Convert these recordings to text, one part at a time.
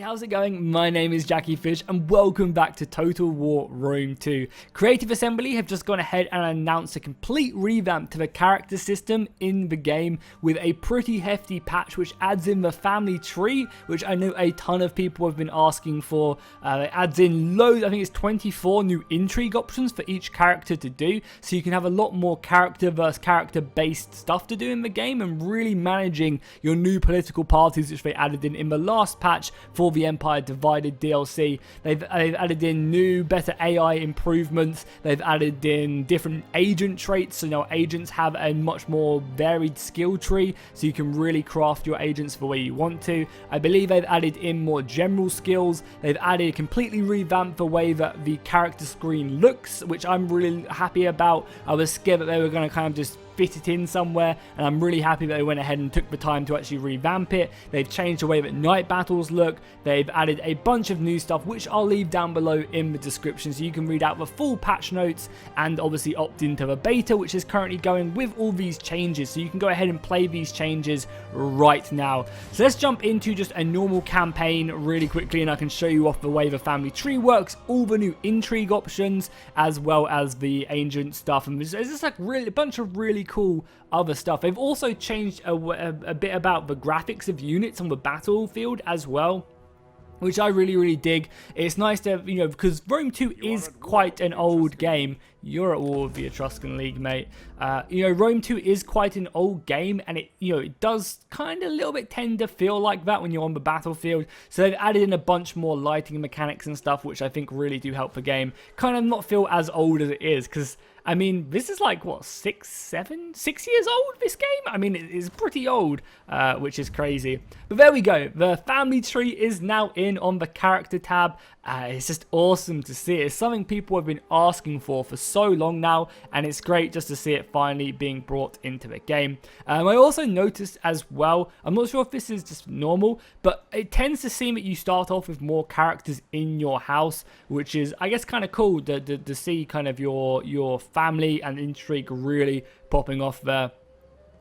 Hey, how's it going? My name is Jackie Fish and welcome back to Total War Rome 2. Creative Assembly have just gone ahead and announced a complete revamp to the character system in the game with a pretty hefty patch which adds in the family tree, which I know a ton of people have been asking for. It adds in loads, I think it's 24 new intrigue options for each character to do, so you can have a lot more character versus character based stuff to do in the game and really managing your new political parties which they added in the last patch for the Empire Divided DLC. They've added in new, better AI improvements. They've added in different agent traits, so now agents have a much more varied skill tree, so you can really craft your agents the way you want to. I believe they've added in more general skills. They've added completely revamped the way that the character screen looks, which I'm really happy about. I was scared that they were going to kind of just fit it in somewhere, and I'm really happy that they went ahead and took the time to actually revamp it. They've changed the way that night battles look. They've added a bunch of new stuff which I'll leave down below in the description so you can read out the full patch notes and obviously opt into the beta which is currently going with all these changes, so you can go ahead and play these changes right now. So let's jump into just a normal campaign really quickly and I can show you off the way the family tree works, all the new intrigue options as well as the ancient stuff, and there's just like really a bunch of really cool other stuff. They've also changed a bit about the graphics of units on the battlefield as well, which I really dig. It's nice to, you know, because Rome 2 is quite an old game. You're at war with the Etruscan League, mate. You know, Rome 2 is quite an old game, and it does kind of a little bit tend to feel like that when you're on the battlefield. So they've added in a bunch more lighting mechanics and stuff, which I think really do help the game kind of not feel as old as it is, because I mean, this is like, what, 6 years old, this game? I mean, it is pretty old, which is crazy. But there we go. The family tree is now in on the character tab. It's just awesome to see it. It's something people have been asking for so long now, and it's great just to see it finally being brought into the game. I also noticed as well, I'm not sure if this is just normal, but it tends to seem that you start off with more characters in your house, which is, I guess, kind of cool to see kind of your family and intrigue really popping off there.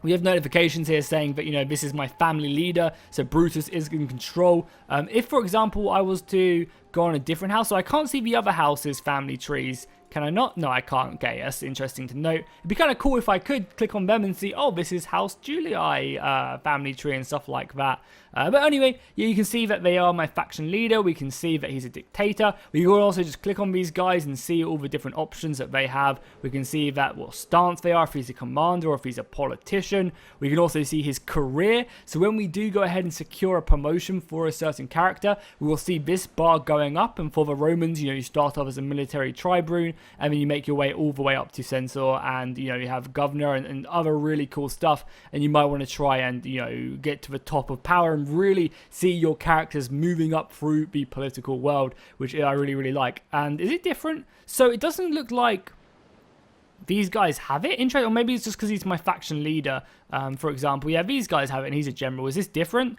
We have notifications here saying that, you know, this is my family leader, so Brutus is in control. If, for example, I was to go on a different house, so I can't see the other house's family trees. Can I not? No, I can't. Okay, that's interesting to note. It'd be kind of cool if I could click on them and see, oh, this is House Julii family tree and stuff like that. But anyway, yeah, you can see that they are my faction leader. We can see that he's a dictator. We can also just click on these guys and see all the different options that they have. We can see that what stance they are, if he's a commander or if he's a politician. We can also see his career. So when we do go ahead and secure a promotion for a certain character, we will see this bar going up. And for the Romans, you know, you start off as a military tribune, and then you make your way all the way up to censor, and you know, you have governor and other really cool stuff, and you might want to try and, you know, get to the top of power and really see your characters moving up through the political world, which I really like. And is it different? So it doesn't look like these guys have it. Interesting. Or maybe it's just because he's my faction leader, for example. Yeah, these guys have it and he's a general. Is this different?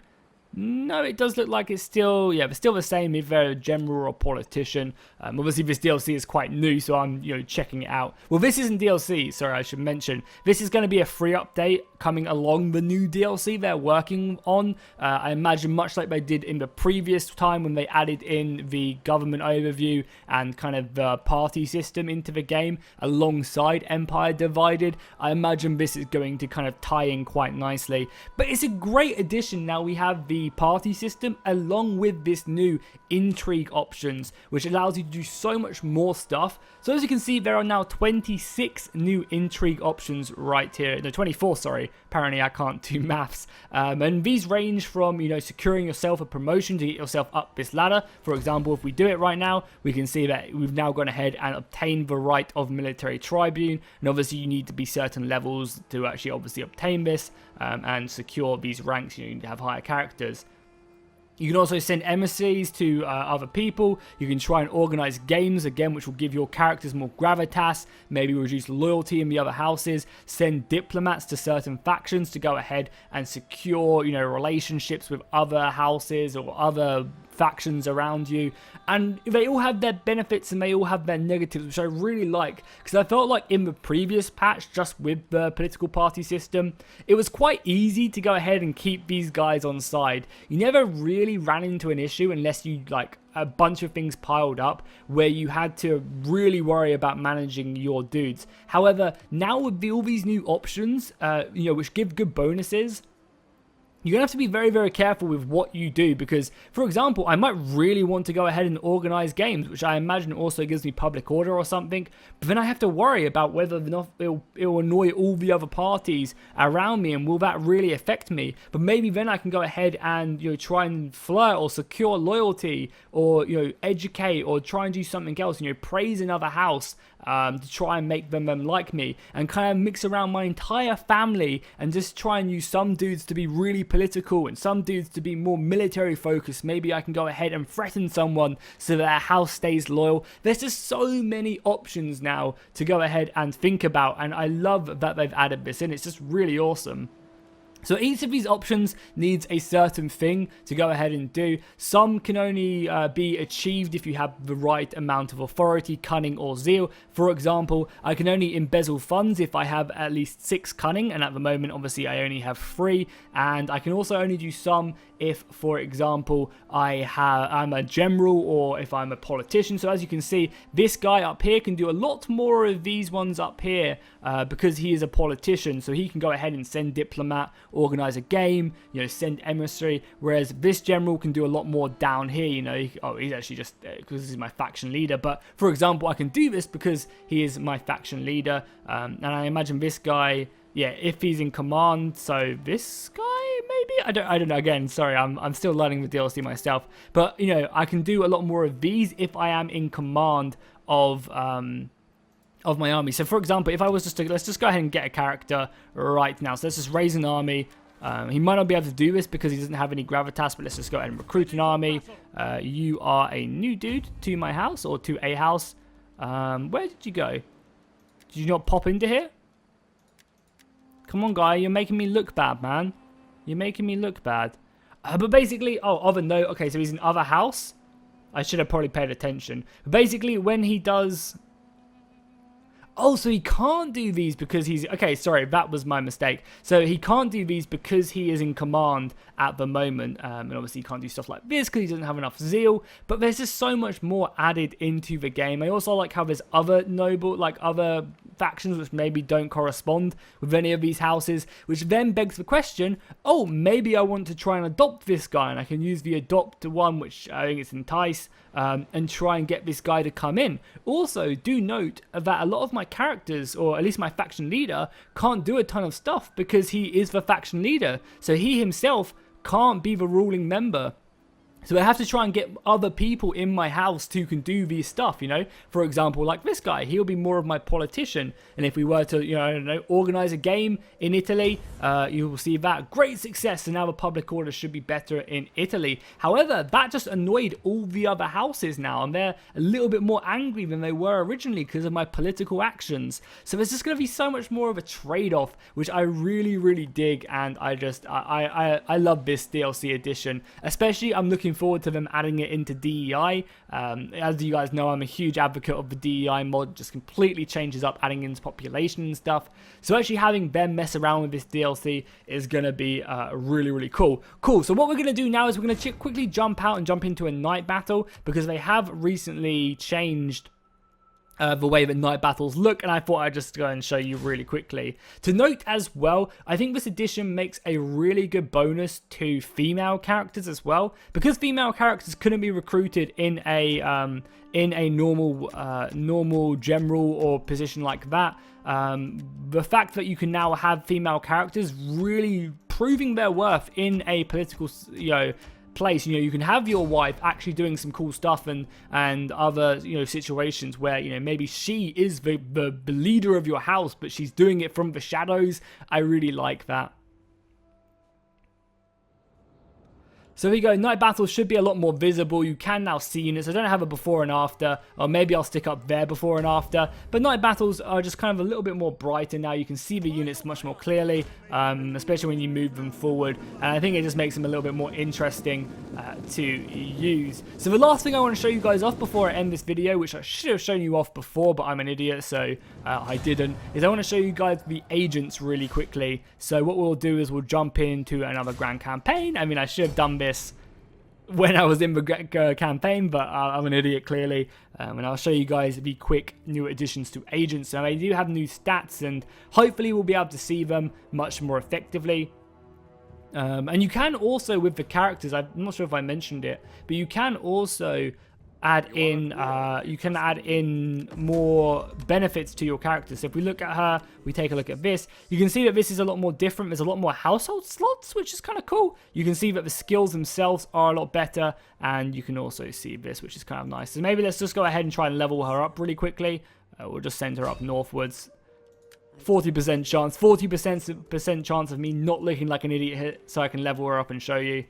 No, it does look like it's still, yeah, but still the same if they're a general or a politician. Obviously, this DLC is quite new, so I'm, you know, checking it out. Well, this isn't DLC, sorry, I should mention. This is going to be a free update coming along the new DLC they're working on. I imagine much like they did in the previous time when they added in the government overview and kind of the party system into the game alongside Empire Divided. I imagine this is going to kind of tie in quite nicely. But it's a great addition. Now we have the party system along with this new intrigue options, which allows you to do so much more stuff. So as you can see, there are now 26 new intrigue options right here. No, 24, sorry. Apparently I can't do maths. And these range from, you know, securing yourself a promotion to get yourself up this ladder. For example, if we do it right now, we can see that we've now gone ahead and obtained the right of military tribune. And obviously you need to be certain levels to actually obviously obtain this and secure these ranks. You need to have higher characters. You can also send emissaries to other people. You can try and organize games, again, which will give your characters more gravitas, maybe reduce loyalty in the other houses, send diplomats to certain factions to go ahead and secure, you know, relationships with other houses or other factions around you, and they all have their benefits and they all have their negatives, which I really like, because I felt like in the previous patch, just with the political party system, it was quite easy to go ahead and keep these guys on side. You never really ran into an issue unless you like a bunch of things piled up where you had to really worry about managing your dudes. However, now with all these new options, which give good bonuses, you're going to have to be very, very careful with what you do, because, for example, I might really want to go ahead and organize games, which I imagine also gives me public order or something, but then I have to worry about whether or not it'll annoy all the other parties around me, and will that really affect me? But maybe then I can go ahead and, try and flirt or secure loyalty, or, educate, or try and do something else, praise another house, to try and make them like me, and kind of mix around my entire family, and just try and use some dudes to be really political and some dudes to be more military focused. Maybe I can go ahead and threaten someone so that their house stays loyal. There's just so many options now to go ahead and think about, and I love that they've added this in. It's just really awesome. So each of these options needs a certain thing to go ahead and do. Some can only be achieved if you have the right amount of authority, cunning, or zeal. For example, I can only embezzle funds if I have at least 6 cunning, and at the moment, obviously, I only have 3. And I can also only do some if, for example, I'm a general or if I'm a politician. So as you can see, this guy up here can do a lot more of these ones up here because he is a politician. So he can go ahead and send diplomat, organize a game, send emissary, whereas this general can do a lot more down here. He's actually just because he's my faction leader, but for example, I can do this because he is my faction leader, and I imagine this guy, if he's in command, so this guy maybe, I don't know. Again, sorry, I'm still learning the DLC myself, but I can do a lot more of these if I am in command of my army. So for example, if I was let's just go ahead and get a character right now. So let's just raise an army. He might not be able to do this because he doesn't have any gravitas, but let's just go ahead and recruit an army. You are a new dude to my house, or to a house. Where did you go? Did you not pop into here? Come on, guy, you're making me look bad, man. You're making me look bad. But basically, other note, okay, so he's in other house. I should have probably paid attention. But basically, when he does... Oh, so he can't do these because he's... Okay, sorry, that was my mistake. So he can't do these because he is in command at the moment. And obviously he can't do stuff like this because he doesn't have enough zeal. But there's just so much more added into the game. I also like how there's other other factions which maybe don't correspond with any of these houses, which then begs the question, oh, maybe I want to try and adopt this guy, and I can use the adopt one, which I think it's entice, and try and get this guy to come in. Also, do note that a lot of my characters, or at least my faction leader, can't do a ton of stuff because he is the faction leader, so he himself can't be the ruling member. So I have to try and get other people in my house who can do these stuff, For example, like this guy, he'll be more of my politician. And if we were to, I don't know, organize a game in Italy, you will see that. Great success, and now the public order should be better in Italy. However, that just annoyed all the other houses now, and they're a little bit more angry than they were originally because of my political actions. So there's just going to be so much more of a trade-off, which I really, really dig, and I love this DLC edition. Especially, I'm looking forward to them adding it into DEI. As you guys know, I'm a huge advocate of the DEI mod. Just completely changes up adding into population and stuff. So actually having them mess around with this DLC is going to be really, really cool. So what we're going to do now is we're going to quickly jump out and jump into a night battle, because they have recently changed the way that night battles look, and I thought I'd just go and show you really quickly. To note as well, I think this edition makes a really good bonus to female characters as well, because female characters couldn't be recruited in a normal general or position like that. The fact that you can now have female characters really proving their worth in a political, place. You can have your wife actually doing some cool stuff and other situations where maybe she is the leader of your house, but she's doing it from the shadows. I really like that. So here we go, night battles should be a lot more visible. You can now see units. I don't have a before and after, or maybe I'll stick up their before and after, but night battles are just kind of a little bit more brighter now. You can see the units much more clearly, especially when you move them forward, and I think it just makes them a little bit more interesting to use. So the last thing I want to show you guys off before I end this video, which I should have shown you off before, but I'm an idiot, so I didn't, is I want to show you guys the agents really quickly. So what we'll do is we'll jump into another grand campaign. I mean, I should have done this when I was in the campaign, but I'm an idiot clearly, and I'll show you guys the quick new additions to agents. So they do have new stats, and hopefully we'll be able to see them much more effectively. And you can also, with the characters, I'm not sure if I mentioned it, but you can also add in more benefits to your characters. So if we look at her, we take a look at this, you can see that this is a lot more different. There's a lot more household slots, which is kind of cool. You can see that the skills themselves are a lot better, and you can also see this, which is kind of nice. So maybe let's just go ahead and try and level her up really quickly. We'll just send her up northwards. 40% chance, 40% chance of me not looking like an idiot here, so I can level her up and show you.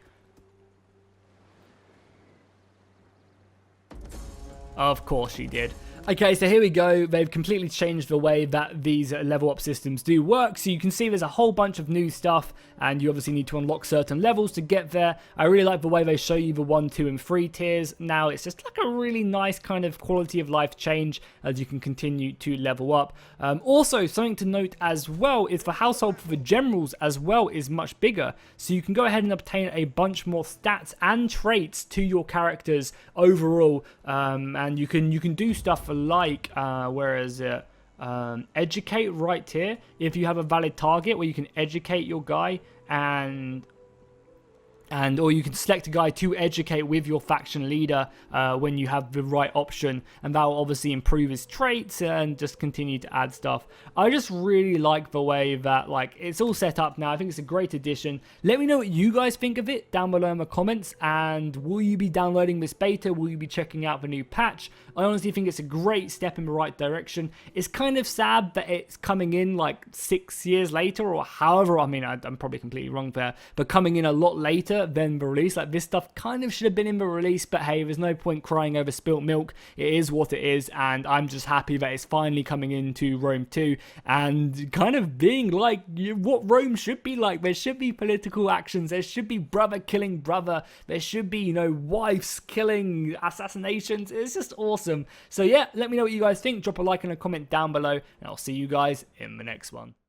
Of course she did. Okay, so here we go. They've completely changed the way that these level up systems do work. So you can see there's a whole bunch of new stuff, and you obviously need to unlock certain levels to get there. I really like the way they show you the 1, 2, and 3 tiers. Now it's just like a really nice kind of quality of life change as you can continue to level up. Also, something to note as well is the household for the generals as well is much bigger. So you can go ahead and obtain a bunch more stats and traits to your characters overall, and you can do stuff like where is it, educate right here. If you have a valid target where you can educate your guy, or you can select a guy to educate with your faction leader when you have the right option, and that will obviously improve his traits and just continue to add stuff. I just really like the way that it's all set up now. I think it's a great addition. Let me know what you guys think of it down below in the comments, and will you be downloading this beta? Will you be checking out the new patch? I honestly think it's a great step in the right direction. It's kind of sad that it's coming in like 6 years later, or however, I mean, I'm probably completely wrong there, but coming in a lot later than the release. Like, this stuff kind of should have been in the release, but hey, there's no point crying over spilt milk. It is what it is, and I'm just happy that it's finally coming into Rome 2 and kind of being like what Rome should be like. There should be political actions, there should be brother killing brother, there should be, you know, wives killing, assassinations. It's just awesome. So yeah, let me know what you guys think. Drop a like and a comment down below, and I'll see you guys in the next one.